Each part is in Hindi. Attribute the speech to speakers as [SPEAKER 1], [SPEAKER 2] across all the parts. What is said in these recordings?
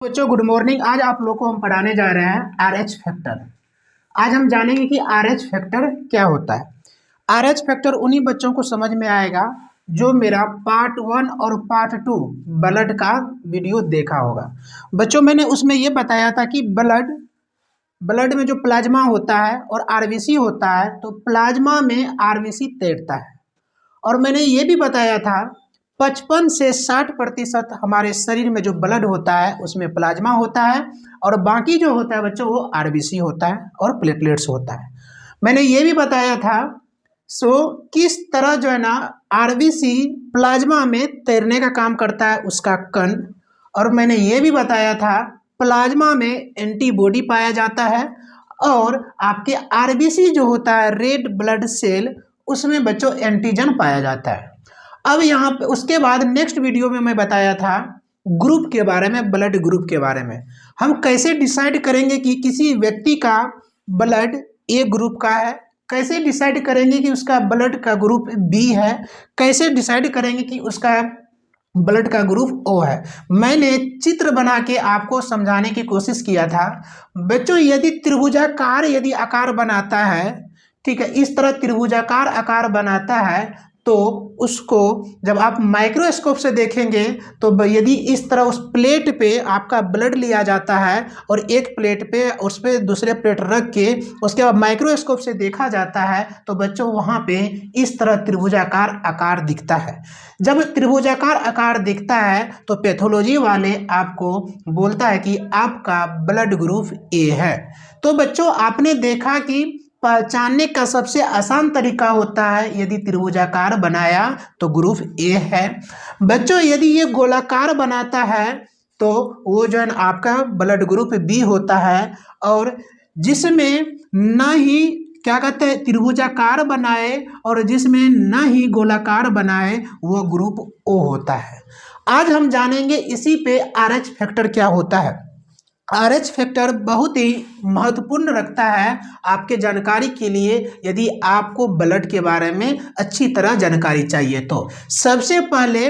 [SPEAKER 1] बच्चों गुड मॉर्निंग। आज आप लोग को हम पढ़ाने जा रहे हैं आरएच फैक्टर। आज हम जानेंगे कि आरएच फैक्टर क्या होता है। आरएच फैक्टर उन्हीं बच्चों को समझ में आएगा जो मेरा पार्ट 1 और पार्ट 2 ब्लड का वीडियो देखा होगा। बच्चों मैंने उसमें ये बताया था कि ब्लड ब्लड में जो प्लाज्मा होता है और आरबीसी होता है, तो प्लाज्मा में आरबीसी तैरता है। और मैंने ये भी बताया था 55 से 60% हमारे शरीर में जो ब्लड होता है उसमें प्लाज्मा होता है और बाकी जो होता है बच्चों वो आरबीसी होता है और प्लेटलेट्स होता है। मैंने ये भी बताया था किस तरह जो है ना आरबीसी प्लाज्मा में तैरने का काम करता है उसका कण। और मैंने ये भी बताया था प्लाज्मा में एंटीबॉडी पाया जाता है और आपके आरबीसी जो होता है रेड ब्लड सेल उसमें बच्चों एंटीजन पाया जाता है। अब यहाँ पे उसके बाद नेक्स्ट वीडियो में मैं बताया था ग्रुप के बारे में, ब्लड ग्रुप के बारे में। हम कैसे डिसाइड करेंगे कि किसी व्यक्ति का ब्लड ए ग्रुप का है, कैसे डिसाइड करेंगे कि उसका ब्लड का ग्रुप बी है, कैसे डिसाइड करेंगे कि उसका ब्लड का ग्रुप ओ है। मैंने चित्र बना के आपको समझाने की कोशिश किया था। बच्चों यदि त्रिभुजाकार यदि आकार बनाता है, ठीक है, इस तरह त्रिभुजाकार आकार बनाता है तो उसको जब आप माइक्रोस्कोप से देखेंगे तो यदि इस तरह उस प्लेट पे आपका ब्लड लिया जाता है और एक प्लेट पे उस पर दूसरे प्लेट रख के उसके बाद माइक्रोस्कोप से देखा जाता है तो बच्चों वहाँ पे इस तरह त्रिभुजाकार आकार दिखता है। जब त्रिभुजाकार आकार दिखता है तो पैथोलॉजी वाले आपको बोलता है कि आपका ब्लड ग्रुप ए है। तो बच्चों आपने देखा कि पहचानने का सबसे आसान तरीका होता है यदि त्रिभुजाकार बनाया तो ग्रुप ए है। बच्चों यदि ये गोलाकार बनाता है तो वो जो है आपका ब्लड ग्रुप बी होता है। और जिसमें न ही क्या कहते हैं त्रिभुजाकार बनाए और जिसमें न ही गोलाकार बनाए वो ग्रुप ओ होता है। आज हम जानेंगे इसी पे आरएच फैक्टर क्या होता है। आरएच फैक्टर बहुत ही महत्वपूर्ण रखता है आपके जानकारी के लिए यदि आपको ब्लड के बारे में अच्छी तरह जानकारी चाहिए। तो सबसे पहले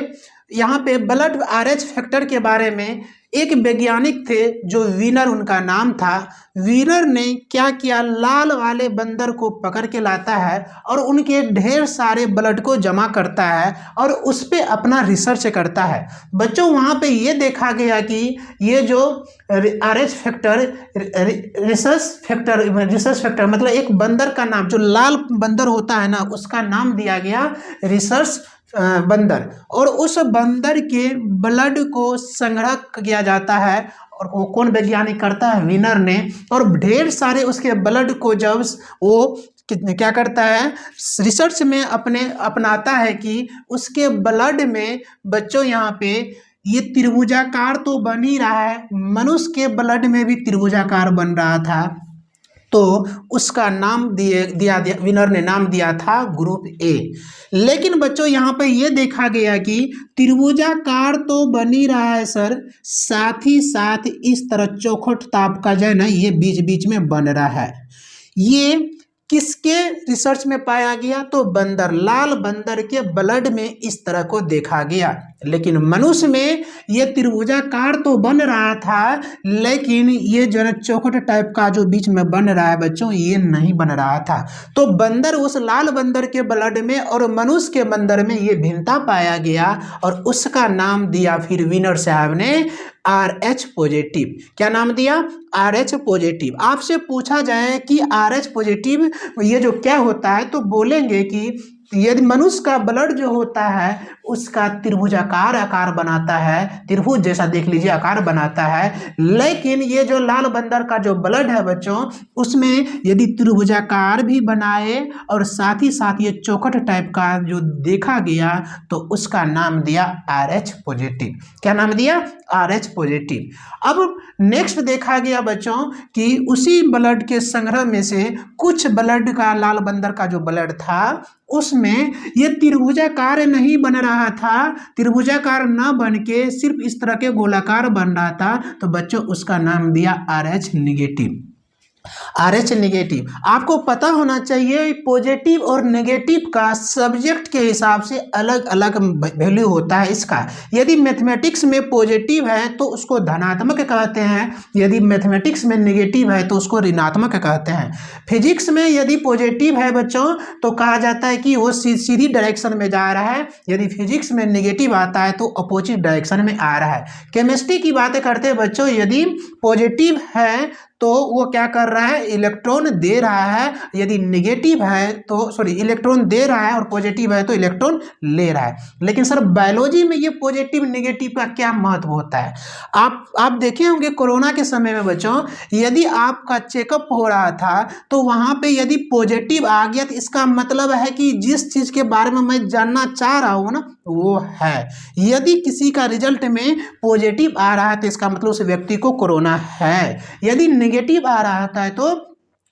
[SPEAKER 1] यहाँ पे ब्लड आरएच फैक्टर के बारे में एक वैज्ञानिक थे जो वीनर उनका नाम था। वीनर ने क्या किया, लाल वाले बंदर को पकड़ के लाता है और उनके ढेर सारे ब्लड को जमा करता है और उस पर अपना रिसर्च करता है। बच्चों वहाँ पे ये देखा गया कि ये जो आरएच फैक्टर रिसर्च फैक्टर मतलब एक बंदर का नाम, जो लाल बंदर होता है ना उसका नाम दिया गया रिसर्च बंदर। और उस बंदर के ब्लड को संग्रह किया जाता है और वो कौन वैज्ञानिक करता है, विनर ने। और ढेर सारे उसके ब्लड को जब वो क्या करता है रिसर्च में अपनाता है कि उसके ब्लड में बच्चों यहाँ पे ये त्रिभुजाकार तो बन ही रहा है, मनुष्य के ब्लड में भी त्रिभुजाकार बन रहा था। तो उसका नाम दिया विनर ने नाम दिया था ग्रुप ए। लेकिन बच्चों यहाँ पे ये देखा गया कि त्रिभुजाकार तो बन ही रहा है सर, साथ ही साथ इस तरह चौखट ताप का जो है ना ये बीच बीच में बन रहा है। ये किसके रिसर्च में पाया गया, तो बंदर, लाल बंदर के ब्लड में इस तरह को देखा गया। लेकिन मनुष्य में ये त्रिभुजाकार तो बन रहा था लेकिन ये जो है चौखट टाइप का जो बीच में बन रहा है बच्चों ये नहीं बन रहा था। तो बंदर, उस लाल बंदर के ब्लड में और मनुष्य के बंदर में ये भिन्नता पाया गया और उसका नाम दिया फिर विनर साहब ने आर एच पॉजिटिव। क्या नाम दिया, आर एच पॉजिटिव। आपसे पूछा जाए कि आर एच पॉजिटिव ये जो क्या होता है तो बोलेंगे कि यदि मनुष्य का ब्लड जो होता है उसका त्रिभुजाकार आकार बनाता है, त्रिभुज जैसा देख लीजिए आकार बनाता है। लेकिन ये जो लाल बंदर का जो ब्लड है बच्चों उसमें यदि त्रिभुजाकार भी बनाए और साथ ही साथ ये चौखट टाइप का जो देखा गया तो उसका नाम दिया आर एच पॉजिटिव। क्या नाम दिया, आर एच पॉजिटिव। अब नेक्स्ट देखा गया बच्चों कि उसी ब्लड के संग्रह में से कुछ ब्लड का, लाल बंदर का जो ब्लड था उसमें ये त्रिभुजाकार नहीं बन रहा था, त्रिभुजाकार न बन के सिर्फ इस तरह के गोलाकार बन रहा था। तो बच्चों उसका नाम दिया R H negative. RH negative. आपको पता होना चाहिए पॉजिटिव और नेगेटिव का सब्जेक्ट के हिसाब से अलग अलग वैल्यू होता है इसका। यदि मैथमेटिक्स में पॉजिटिव है तो उसको धनात्मक कहते हैं, यदि मैथमेटिक्स में नेगेटिव है तो उसको ऋणात्मक कहते हैं। फिजिक्स में यदि पॉजिटिव है बच्चों तो कहा जाता है कि वो सीधी डायरेक्शन में जा रहा है, यदि फिजिक्स में नेगेटिव आता है तो अपोजिट डायरेक्शन में आ रहा है। केमिस्ट्री की बातें करते हैं बच्चों, यदि पॉजिटिव है तो वो क्या कर रहा है, इलेक्ट्रॉन दे रहा है, यदि नेगेटिव है तो इलेक्ट्रॉन दे रहा है और पॉजिटिव है तो इलेक्ट्रॉन ले रहा है। लेकिन सर बायोलॉजी में ये पॉजिटिव नेगेटिव का क्या महत्व होता है? आप देखे होंगे कोरोना के समय में बच्चों, यदि आपका चेकअप हो रहा था तो वहाँ पे यदि पॉजिटिव आ गया तो इसका मतलब है कि जिस चीज़ के बारे में मैं जानना चाह रहा हूँ ना वो है। यदि किसी का रिजल्ट में पॉजिटिव आ रहा है तो इसका मतलब उस व्यक्ति को कोरोना है, यदि नेगेटिव आ रहा था तो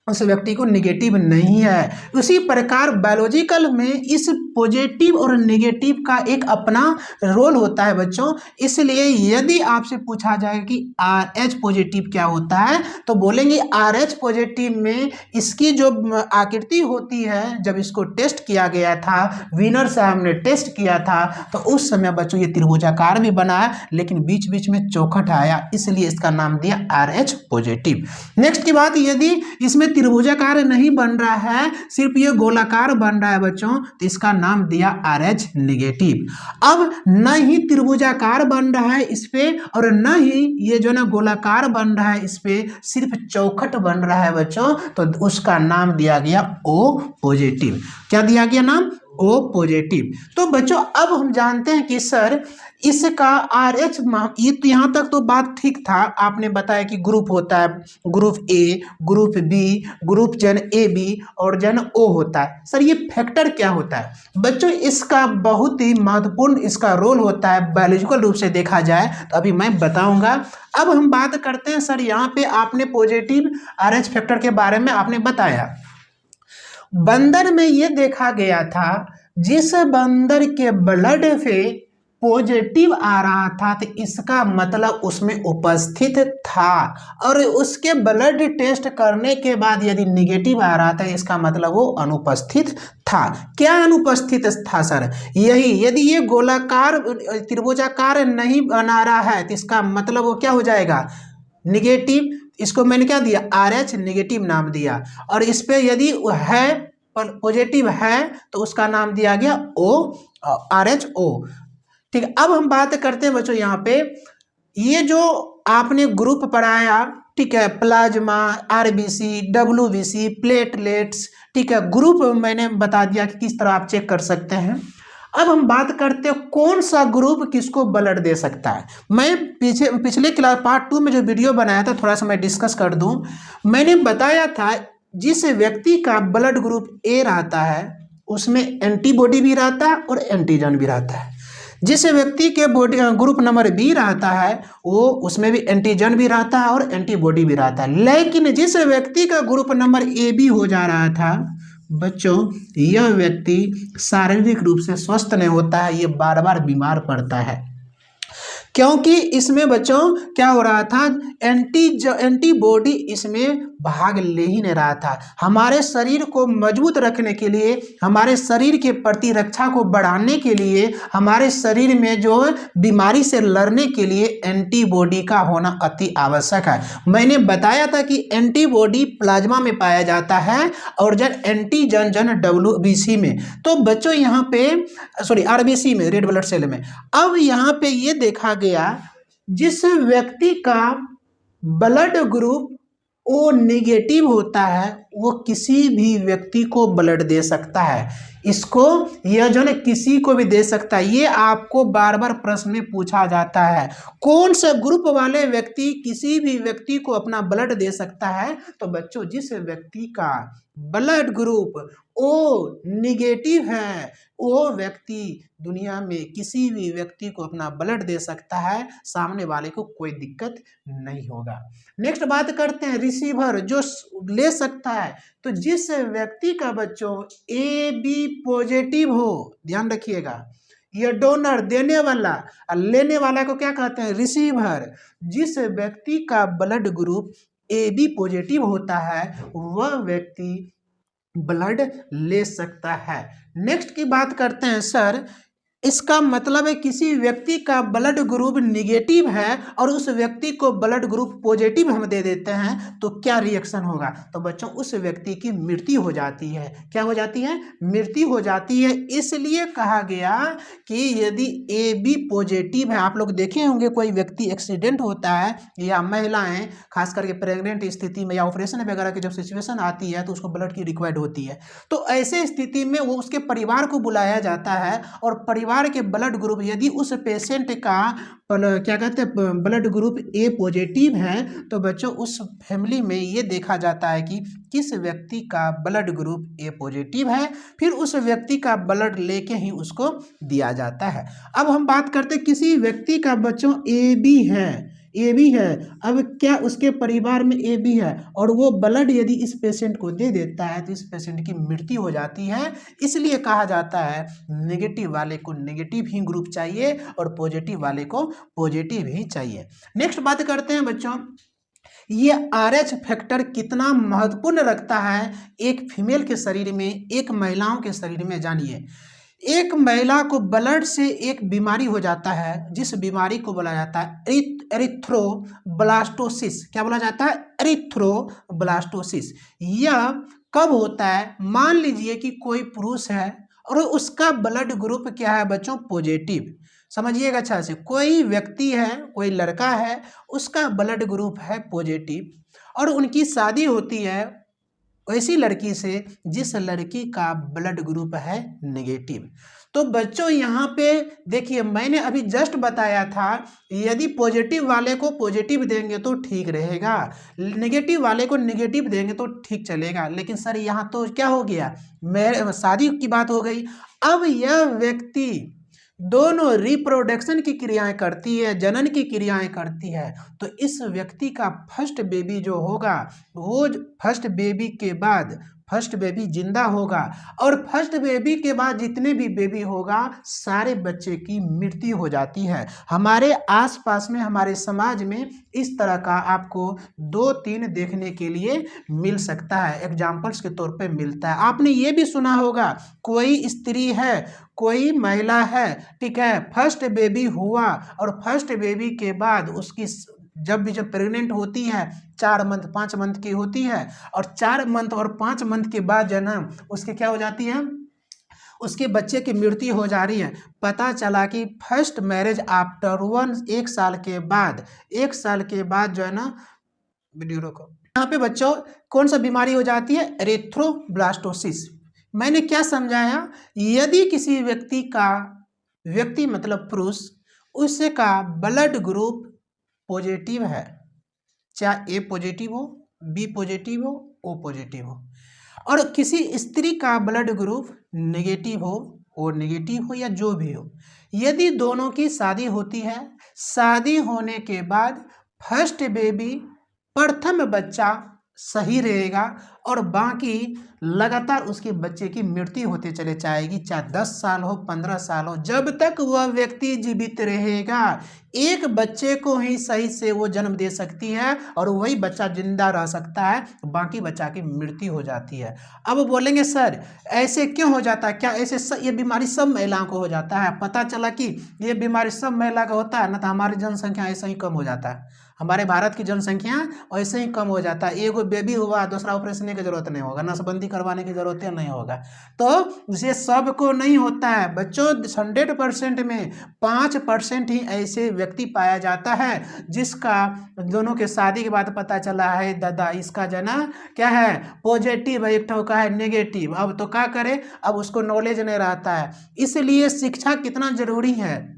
[SPEAKER 1] उस व्यक्ति को नेगेटिव नहीं है। उसी प्रकार बायोलॉजिकल में इस पॉजिटिव और नेगेटिव का एक अपना रोल होता है बच्चों। इसलिए यदि आपसे पूछा जाए कि RH पॉजिटिव क्या होता है तो बोलेंगे RH पॉजिटिव में इसकी जो आकृति होती है, जब इसको टेस्ट किया गया था, विनर साहब ने टेस्ट किया था तो उस समय बच्चों ये त्रिभुजाकार भी बना लेकिन बीच बीच में चौखट आया, इसलिए इसका नाम दिया RH पॉजिटिव। नेक्स्ट की बात, यदि इसमें त्रिभुजाकार नहीं बन रहा है, सिर्फ ये गोलाकार बन रहा है बच्चों, तो इसका नाम दिया RH नेगेटिव। अब न ही त्रिभुजाकार बन रहा है इस पे और न ही ये जो ना गोलाकार बन रहा है इस पे, सिर्फ चौखट बन रहा है बच्चों, तो उसका नाम दिया गया O पॉजिटिव। क्या दिया गया नाम? O positive. तो बच्चों अब हम जानते हैं कि सर इसका RH, ये तो यहाँ तक तो बात ठीक था, आपने बताया कि ग्रुप होता है, group A, group B, group जन AB और जन O होता है। सर ये फैक्टर क्या होता है? बच्चों इसका बहुत ही महत्वपूर्ण इसका रोल होता है बायोलॉजिकल रूप से देखा जाए तो अभी मैं बताऊंगा। अब हम बात करते हैं सर, यहाँ पे आपने पॉजिटिव RH फैक्टर के बारे में आपने बताया। बंदर में ये देखा गया था, जिस बंदर के ब्लड पे पॉजिटिव आ रहा था तो इसका मतलब उसमें उपस्थित था, और उसके ब्लड टेस्ट करने के बाद यदि निगेटिव आ रहा था इसका मतलब वो अनुपस्थित था। क्या अनुपस्थित था सर? यही, यदि ये गोलाकार त्रिभुजाकार नहीं बना रहा है तो इसका मतलब वो क्या हो जाएगा, निगेटिव। इसको मैंने क्या दिया, RH नेगेटिव नाम दिया, और इस पे यदि है पॉजिटिव है तो उसका नाम दिया गया O, RHO। ठीक है, अब हम बात करते हैं बच्चों यहाँ पे, ये जो आपने ग्रुप पढ़ाया, ठीक है, प्लाज्मा, RBC, WBC, प्लेटलेट्स, ठीक है, ग्रुप मैंने बता दिया कि किस तरह आप चेक कर सकते हैं। अब हम बात करते हैं कौन सा ग्रुप किसको ब्लड दे सकता है। मैं पिछले क्लास पार्ट 2 में जो वीडियो बनाया था थोड़ा सा मैं डिस्कस कर दूं। मैंने बताया था जिस व्यक्ति का ब्लड ग्रुप A रहता है उसमें एंटीबॉडी भी रहता है और एंटीजन भी रहता है। जिस व्यक्ति के बॉडी ग्रुप नंबर B रहता है वो उसमें भी एंटीजन भी रहता है और एंटीबॉडी भी रहता है। लेकिन जिस व्यक्ति का ग्रुप नंबर AB हो जा रहा था बच्चों, यह व्यक्ति शारीरिक रूप से स्वस्थ नहीं होता है, ये बार बार बीमार पड़ता है, क्योंकि इसमें बच्चों क्या हो रहा था, एंटीबॉडी इसमें भाग ले ही नहीं रहा था। हमारे शरीर को मजबूत रखने के लिए, हमारे शरीर के प्रतिरक्षा को बढ़ाने के लिए, हमारे शरीर में जो बीमारी से लड़ने के लिए एंटीबॉडी का होना अति आवश्यक है। मैंने बताया था कि एंटीबॉडी प्लाज्मा में पाया जाता है और जब एंटीजन WBC में, तो बच्चों यहाँ पे RBC में, रेड ब्लड सेल में। अब यहाँ पे ये देखा गया जिस व्यक्ति का ब्लड ग्रुप O नेगेटिव होता है वो किसी भी व्यक्ति को ब्लड दे सकता है। इसको यह जो है किसी को भी दे सकता है। ये आपको बार बार प्रश्न में पूछा जाता है, कौन सा ग्रुप वाले व्यक्ति किसी भी व्यक्ति को अपना ब्लड दे सकता है? तो बच्चों जिस व्यक्ति का ब्लड ग्रुप O निगेटिव है वो व्यक्ति दुनिया में किसी भी व्यक्ति को अपना ब्लड दे सकता है, सामने वाले को कोई दिक्कत नहीं होगा। नेक्स्ट बात करते हैं रिसीवर जो ले सकता है। तो जिस व्यक्ति का बच्चों AB पॉजिटिव हो, ध्यान रखिएगा, ये डोनर देने वाला और लेने वाला को क्या कहते हैं, रिसीवर। जिस व्यक्ति का ब्लड ग्रुप AB पॉजिटिव होता है वह व्यक्ति ब्लड ले सकता है। नेक्स्ट की बात करते हैं सर, इसका मतलब है किसी व्यक्ति का ब्लड ग्रुप निगेटिव है और उस व्यक्ति को ब्लड ग्रुप पॉजिटिव हम दे देते हैं तो क्या रिएक्शन होगा? तो बच्चों उस व्यक्ति की मृत्यु हो जाती है। क्या हो जाती है? मृत्यु हो जाती है। इसलिए कहा गया कि यदि AB पॉजिटिव है, आप लोग देखे होंगे कोई व्यक्ति एक्सीडेंट होता है या महिलाएं खास करके प्रेग्नेंट स्थिति में या ऑपरेशन वगैरह की जब सिचुएशन आती है तो उसको ब्लड की रिक्वायर्ड होती है, तो ऐसे स्थिति में वो उसके परिवार को बुलाया जाता है और परिवार के ब्लड ग्रुप यदि उस पेशेंट का क्या कहते हैं ब्लड ग्रुप A पॉजिटिव है तो बच्चों उस फैमिली में ये देखा जाता है कि किस व्यक्ति का ब्लड ग्रुप A पॉजिटिव है, फिर उस व्यक्ति का ब्लड लेके ही उसको दिया जाता है। अब हम बात करते हैं किसी व्यक्ति का बच्चों AB है, अब क्या उसके परिवार में AB है और वो ब्लड यदि इस पेशेंट को दे देता है तो इस पेशेंट की मृत्यु हो जाती है। इसलिए कहा जाता है नेगेटिव वाले को नेगेटिव ही ग्रुप चाहिए और पॉजिटिव वाले को पॉजिटिव ही चाहिए। नेक्स्ट बात करते हैं बच्चों, ये RH फैक्टर कितना महत्वपूर्ण रखता है एक फीमेल के शरीर में, एक महिलाओं के शरीर में। जानिए, एक महिला को ब्लड से एक बीमारी हो जाता है जिस बीमारी को बोला जाता है एरिथ्रोब्लास्टोसिस। क्या बोला जाता है? एरिथ्रोब्लास्टोसिस। यह कब होता है? मान लीजिए कि कोई पुरुष है और उसका ब्लड ग्रुप क्या है बच्चों? पॉजिटिव। समझिएगा अच्छा से, कोई व्यक्ति है, कोई लड़का है, उसका ब्लड ग्रुप है पॉजिटिव और उनकी शादी होती है ऐसी लड़की से जिस लड़की का ब्लड ग्रुप है नेगेटिव। तो बच्चों यहाँ पे देखिए, मैंने अभी जस्ट बताया था यदि पॉजिटिव वाले को पॉजिटिव देंगे तो ठीक रहेगा, नेगेटिव वाले को नेगेटिव देंगे तो ठीक चलेगा, लेकिन सर यहाँ तो क्या हो गया, मेरे शादी की बात हो गई। अब यह व्यक्ति दोनों रिप्रोडक्शन की क्रियाएं करती है, जनन की क्रियाएं करती है, तो इस व्यक्ति का फर्स्ट बेबी जो होगा वो फर्स्ट बेबी के बाद फर्स्ट बेबी जिंदा होगा और फर्स्ट बेबी के बाद जितने भी बेबी होगा सारे बच्चे की मृत्यु हो जाती है। हमारे आसपास में, हमारे समाज में इस तरह का आपको 2-3 देखने के लिए मिल सकता है, एग्जाम्पल्स के तौर पे मिलता है। आपने ये भी सुना होगा, कोई स्त्री है, कोई महिला है, ठीक है, फर्स्ट बेबी हुआ और फर्स्ट बेबी के बाद उसकी जब प्रेग्नेंट होती है 4 मंथ 5 मंथ की होती है और 4 मंथ और 5 मंथ के बाद जो ना उसके क्या हो जाती है, उसके बच्चे की मृत्यु हो जा रही है। पता चला कि फर्स्ट मैरिज आफ्टर 1 साल के बाद, 1 साल के बाद जो है ना, वीडियो रोको, यहाँ पे बच्चों कौन सा बीमारी हो जाती है? एरिथ्रोब्लास्टोसिस। मैंने क्या समझाया, यदि किसी व्यक्ति मतलब पुरुष, उसका ब्लड ग्रुप पॉजिटिव है, चाहे ए पॉजिटिव हो, बी पॉजिटिव हो, ओ पॉजिटिव हो, और किसी स्त्री का ब्लड ग्रुप नेगेटिव हो, ओ नेगेटिव हो या जो भी हो, यदि दोनों की शादी होती है, शादी होने के बाद फर्स्ट बेबी, प्रथम बच्चा सही रहेगा और बाकी लगातार उसके बच्चे की मृत्यु होते चले जाएगी, चाहे 10 साल हो, 15 साल हो, जब तक वह व्यक्ति जीवित रहेगा एक बच्चे को ही सही से वो जन्म दे सकती है और वही बच्चा जिंदा रह सकता है, बाकी बच्चा की मृत्यु हो जाती है। अब बोलेंगे सर ऐसे क्यों हो जाता है, क्या ऐसे ये बीमारी सब महिलाओं को हो जाता है? पता चला कि ये बीमारी सब महिला का होता है ना, तो हमारी जनसंख्या ऐसे ही कम हो जाता है, हमारे भारत की जनसंख्या ऐसे ही कम हो जाता है। एगो बेबी हुआ, दूसरा ऑपरेशन की जरूरत नहीं होगा, नसबंदी करवाने की जरूरत नहीं होगा। तो ये सबको नहीं होता है बच्चों, 100% में 5% ही ऐसे व्यक्ति पाया जाता है जिसका दोनों के शादी के बाद पता चला है दादा इसका जना क्या है, पॉजिटिव है, एक ठो का है नेगेटिव। अब तो क्या करे, अब उसको नॉलेज नहीं रहता है। इसलिए शिक्षा कितना जरूरी है।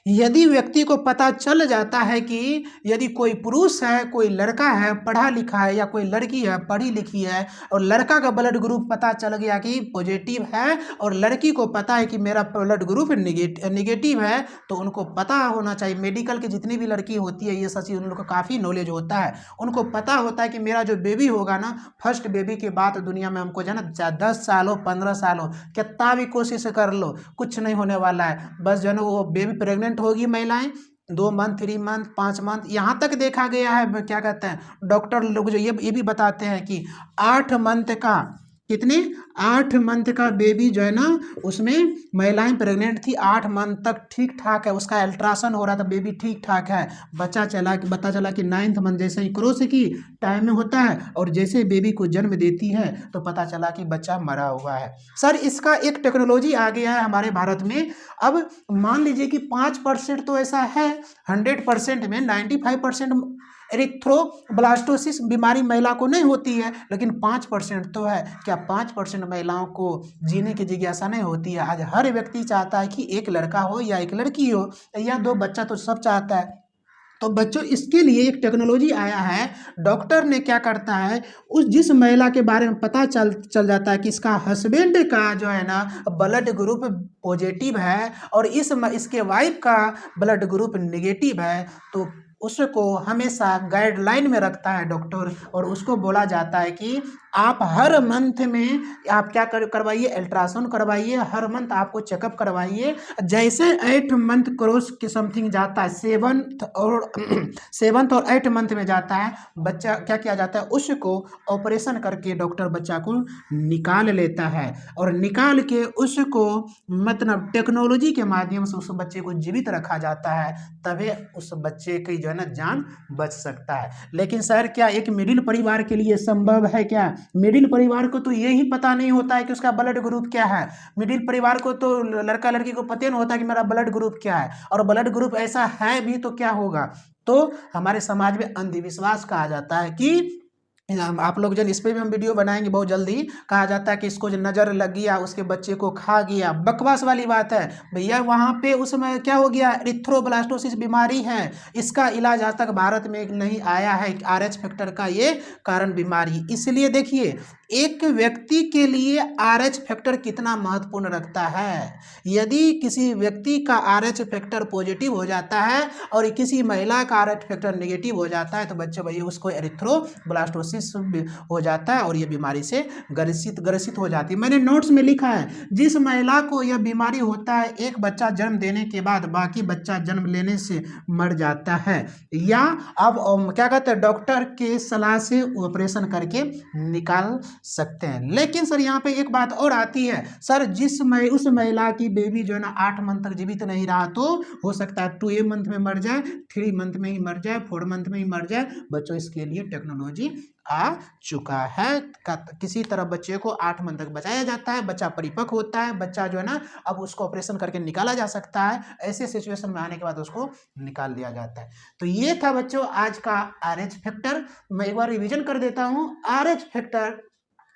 [SPEAKER 1] यदि व्यक्ति को पता चल जाता है कि यदि कोई पुरुष है, कोई लड़का है पढ़ा लिखा है या कोई लड़की है पढ़ी लिखी है और लड़का का ब्लड ग्रुप पता चल गया कि पॉजिटिव है और लड़की को पता है कि मेरा ब्लड ग्रुप निगेटिव है, तो उनको पता होना चाहिए, मेडिकल की जितनी भी लड़की होती है ये सच, उन लोग को काफ़ी नॉलेज होता है, उनको पता होता है कि मेरा जो बेबी होगा ना, फर्स्ट बेबी के बाद दुनिया में हमको जो है ना, चाहे 10 साल हो 15 साल हो, कितना भी कोशिश कर लो कुछ नहीं होने वाला है। बस जो है ना वो बेबी प्रेग्नेंट होगी महिलाएं 2 मंथ, 3 मंथ, 5 मंथ, यहाँ तक देखा गया है। क्या कहते हैं डॉक्टर लोग जो ये भी बताते हैं कि 8 मंथ का, कितने, 8 मंथ का बेबी जो है ना, उसमें महिलाएं प्रेग्नेंट थी 8 मंथ तक, ठीक ठाक है, उसका अल्ट्रासाउंड हो रहा था, बेबी ठीक ठाक है। पता चला कि 9th मंथ जैसे ही क्रॉस की टाइम में होता है और जैसे बेबी को जन्म देती है तो पता चला कि बच्चा मरा हुआ है। सर इसका एक टेक्नोलॉजी आ गया है हमारे भारत में। अब मान लीजिए कि 5% तो ऐसा है, 100% में 95% एरिथ्रोब्लास्टोसिस बीमारी महिला को नहीं होती है, लेकिन 5% तो है। क्या 5% महिलाओं को जीने की जिज्ञासा नहीं होती है? आज हर व्यक्ति चाहता है कि एक लड़का हो या एक लड़की हो, या 2 बच्चा तो सब चाहता है। तो बच्चों इसके लिए एक टेक्नोलॉजी आया है। डॉक्टर ने क्या करता है, उस जिस महिला के बारे में पता चल जाता है कि इसका हस्बैंड का जो है ना ब्लड ग्रुप पॉजिटिव है और इसके वाइफ का ब्लड ग्रुप नेगेटिव है, तो उसको हमेशा गाइडलाइन में रखता है डॉक्टर, और उसको बोला जाता है कि आप हर मंथ में आप क्या करवाइए, अल्ट्रासाउंड करवाइए, हर मंथ आपको चेकअप करवाइए। जैसे 8 मंथ क्रॉस के समथिंग जाता है, 7th और 8th मंथ में जाता है, बच्चा क्या किया जाता है, उसको ऑपरेशन करके डॉक्टर बच्चा को निकाल लेता है, और निकाल के उसको मतलब टेक्नोलॉजी के माध्यम से उस बच्चे को जीवित रखा जाता है, तभी उस बच्चे की जो है ना जान बच सकता है। लेकिन सर क्या एक मिडिल परिवार के लिए संभव है क्या? मिडिल परिवार को तो यही पता नहीं होता है कि उसका ब्लड ग्रुप क्या है। मिडिल परिवार को तो लड़का लड़की को पता नहीं होता कि मेरा ब्लड ग्रुप क्या है, और ब्लड ग्रुप ऐसा है भी तो क्या होगा। तो हमारे समाज में अंधविश्वास कहा जाता है कि आप लोग जन इस पे भी हम वीडियो बनाएंगे बहुत जल्दी। कहा जाता है कि इसको जो नज़र लग गया उसके बच्चे को खा गया, बकवास वाली बात है भैया। वहाँ पे उसमें क्या हो गया, एरिथ्रोब्लास्टोसिस बीमारी है, इसका इलाज आज तक भारत में नहीं आया है। RH फैक्टर का ये कारण बीमारी, इसलिए देखिए एक व्यक्ति के लिए RH फैक्टर कितना महत्वपूर्ण रखता है। यदि किसी व्यक्ति का RH फैक्टर पॉजिटिव हो जाता है और किसी महिला का RH फैक्टर नेगेटिव हो जाता है तो बच्चे भैया उसको एरिथ्रोब्लास्टोसिस हो जाता है और ये बीमारी से ग्रसित हो जाती है। मैंने नोट्स में लिखा है जिस महिला को यह बीमारी होता है, एक बच्चा जन्म देने के बाद बाकी बच्चा जन्म लेने से मर जाता है, या अब क्या कहते हैं डॉक्टर के सलाह से ऑपरेशन करके निकाल सकते हैं। लेकिन सर यहाँ पे एक बात और आती है, सर उस महिला की बेबी जो है ना 8 मंथ तक जीवित नहीं रहा तो हो सकता है 2 मंथ में मर जाए, 3 मंथ में ही मर जाए, 4 मंथ में ही मर जाए। बच्चों इसके लिए टेक्नोलॉजी आ चुका है। किसी तरह बच्चे को 8 मंथ तक बचाया जाता है, बच्चा परिपक्व होता है, बच्चा जो है ना अब उसको ऑपरेशन करके निकाला जा सकता है। ऐसे सिचुएशन में आने के बाद उसको निकाल दिया जाता है। तो ये था बच्चों आज का RH फैक्टर। मैं एक बार रिवीजन कर देता हूँ। RH फैक्टर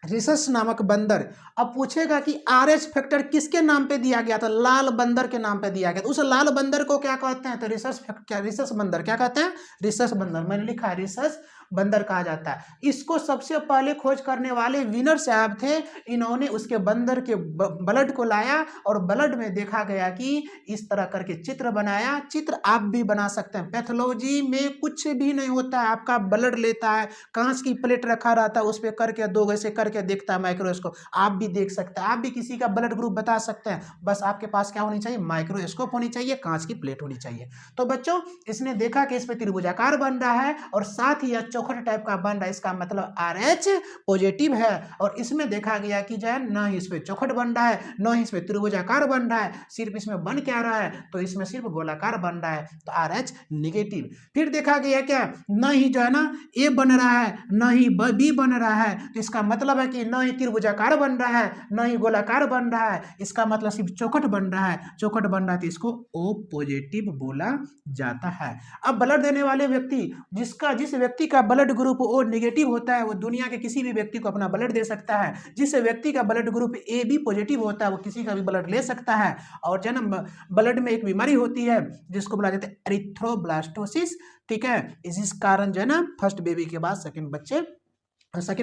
[SPEAKER 1] रिसस नामक बंदर, अब पूछेगा कि RH फैक्टर किसके नाम पे दिया गया था? लाल बंदर के नाम पे दिया गया। तो उस लाल बंदर को क्या कहते हैं? तो रिसस बंदर क्या कहते हैं? रिसस बंदर। मैंने लिखा है रिसस बंदर कहा जाता है। इसको सबसे पहले खोज करने वाले विनर साहब थे। इन्होंने उसके बंदर के ब्लड को लाया और ब्लड में देखा गया कि इस तरह करके चित्र बनाया। चित्र आप भी बना सकते हैं। पैथोलॉजी में कुछ भी नहीं होता है, आपका ब्लड लेता है, कांच की प्लेट रखा रहता है, उस पर करके 2 ऐसे करके देखता है माइक्रोस्कोप। आप भी देख सकते हैं, आप भी किसी का ब्लड ग्रुप बता सकते हैं। बस आपके पास क्या होनी चाहिए? माइक्रोस्कोप होनी चाहिए, कांच की प्लेट होनी चाहिए। तो बच्चों इसने देखा कि इस पे त्रिभुजाकार बन रहा है और साथ ही चौखट टाइप का बन रहा है, इसका मतलब RH पॉजिटिव है। और इसमें देखा गया कि जो है न ही इस पे चौखट बन रहा है, न ही इस पे त्रिभुजाकार बन रहा है, सिर्फ इसमें बन क्या रहा है, तो इसमें सिर्फ गोलाकार बन रहा है, तो RH नेगेटिव। फिर देखा गया क्या, न ही जो है ना A बन रहा है, न ही B बन रहा है, तो इसका मतलब है कि न ही त्रिभुजाकार बन रहा है, न ही गोलाकार बन रहा है, इसका मतलब सिर्फ चौखट बन रहा है। चौखट बन रहा है तो इसको O पॉजिटिव बोला जाता है। अब ब्लड देने वाले व्यक्ति, जिस व्यक्ति का ब्लड ग्रुप O नेगेटिव होता है वो दुनिया के किसी भी व्यक्ति को अपना ब्लड दे सकता है। जिस व्यक्ति का ब्लड ग्रुप AB पॉजिटिव होता है वो किसी का भी ब्लड ले सकता है। और जन्म ब्लड में एक बीमारी होती है जिसको बोला जाता है एरिथ्रोब्लास्टोसिस, ठीक है। इस कारण जो है ना फर्स्ट बेबी के बाद सेकंड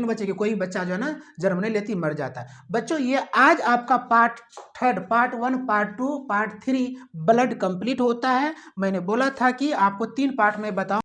[SPEAKER 1] बच्चे के कोई बच्चा जो है ना जन्म नहीं लेती, मर जाता है। बच्चों ये आज आपका part 3, part 1, part 2, part 3 blood complete होता है। मैंने बोला था कि आपको 3 पार्ट में बताऊं।